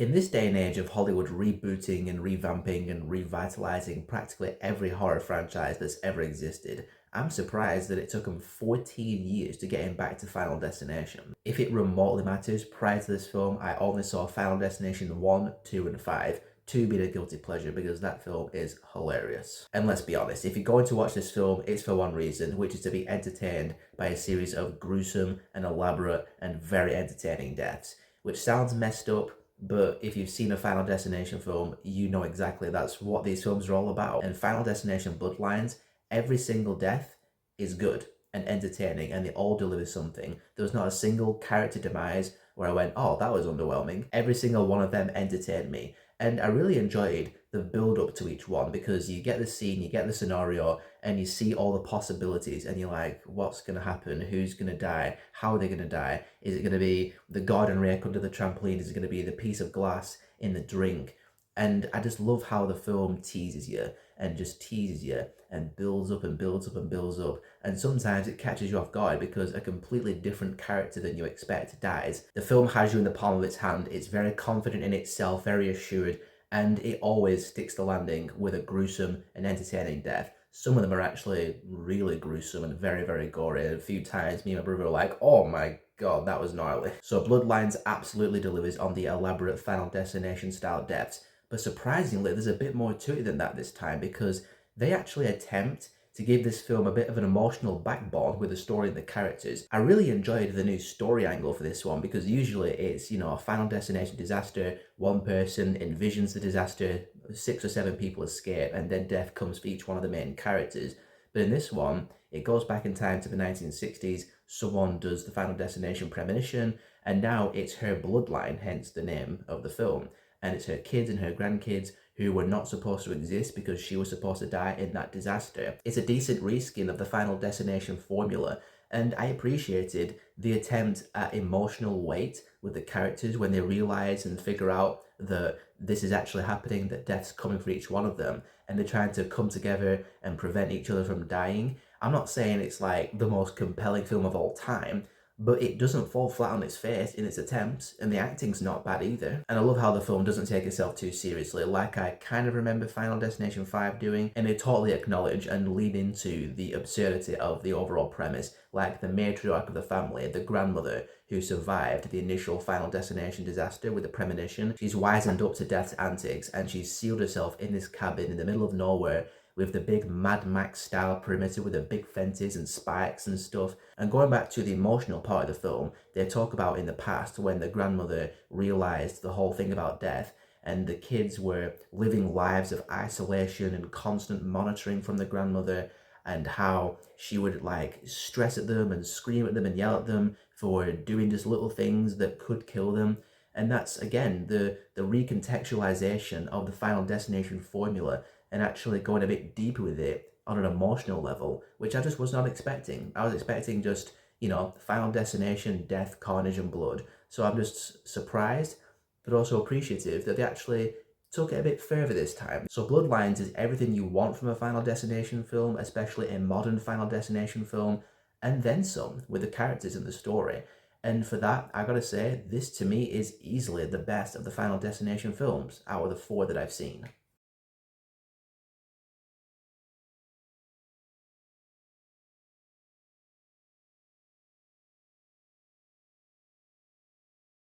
In this day and age of Hollywood rebooting and revamping and revitalizing practically every horror franchise that's ever existed, I'm surprised that it took them 14 years to get him back to Final Destination. If it remotely matters, prior to this film, I only saw Final Destination 1, 2, and 5. 2 being a guilty pleasure because that film is hilarious. And let's be honest, if you're going to watch this film, it's for one reason, which is to be entertained by a series of gruesome and elaborate and very entertaining deaths. Which sounds messed up, but if you've seen a Final Destination film, you know exactly that's what these films are all about. And Final Destination Bloodlines, every single death is good and entertaining, and they all deliver something. There was not a single character demise where I went, oh, that was underwhelming. Every single one of them entertained me. And I really enjoyed the build up to each one because you get the scene, you get the scenario, and you see all the possibilities, and you're like, what's going to happen? Who's going to die? How are they going to die? Is it going to be the garden rake under the trampoline? Is it going to be the piece of glass in the drink? And I just love how the film teases you and just teases you and builds up and builds up and builds up. And sometimes it catches you off guard because a completely different character than you expect dies. The film has you in the palm of its hand. It's very confident in itself, very assured, and it always sticks the landing with a gruesome and entertaining death. Some of them are actually really gruesome and very, very gory. And a few times me and my brother were like, oh my God, that was gnarly. So Bloodlines absolutely delivers on the elaborate Final Destination style deaths. But surprisingly, there's a bit more to it than that this time because they actually attempt to give this film a bit of an emotional backbone with the story and the characters. I really enjoyed the new story angle for this one because usually it's, a Final Destination disaster, one person envisions the disaster, 6 or 7 people escape, and then death comes for each one of the main characters. But in this one, it goes back in time to the 1960s, someone does the Final Destination premonition, and now it's her bloodline, hence the name of the film. And it's her kids and her grandkids who were not supposed to exist because she was supposed to die in that disaster. It's a decent reskin of the Final Destination formula, and I appreciated the attempt at emotional weight with the characters when they realize and figure out that this is actually happening, that death's coming for each one of them, and they're trying to come together and prevent each other from dying. I'm not saying it's like the most compelling film of all time, but it doesn't fall flat on its face in its attempts, and the acting's not bad either. And I love how the film doesn't take itself too seriously, like I kind of remember Final Destination 5 doing, and they totally acknowledge and lean into the absurdity of the overall premise, like the matriarch of the family, the grandmother who survived the initial Final Destination disaster with the premonition. She's wizened up to death's antics, and she's sealed herself in this cabin in the middle of nowhere with the big Mad Max style perimeter with the big fences and spikes and stuff. And going back to the emotional part of the film, they talk about in the past when the grandmother realized the whole thing about death and the kids were living lives of isolation and constant monitoring from the grandmother, and how she would stress at them and scream at them and yell at them for doing just little things that could kill them. And that's again the recontextualization of the Final Destination formula and actually going a bit deeper with it on an emotional level, which I just was not expecting. I was expecting just, Final Destination, death, carnage, and blood. So I'm just surprised, but also appreciative that they actually took it a bit further this time. So Bloodlines is everything you want from a Final Destination film, especially a modern Final Destination film, and then some with the characters and the story. And for that, I gotta say, this to me is easily the best of the Final Destination films out of the 4 that I've seen.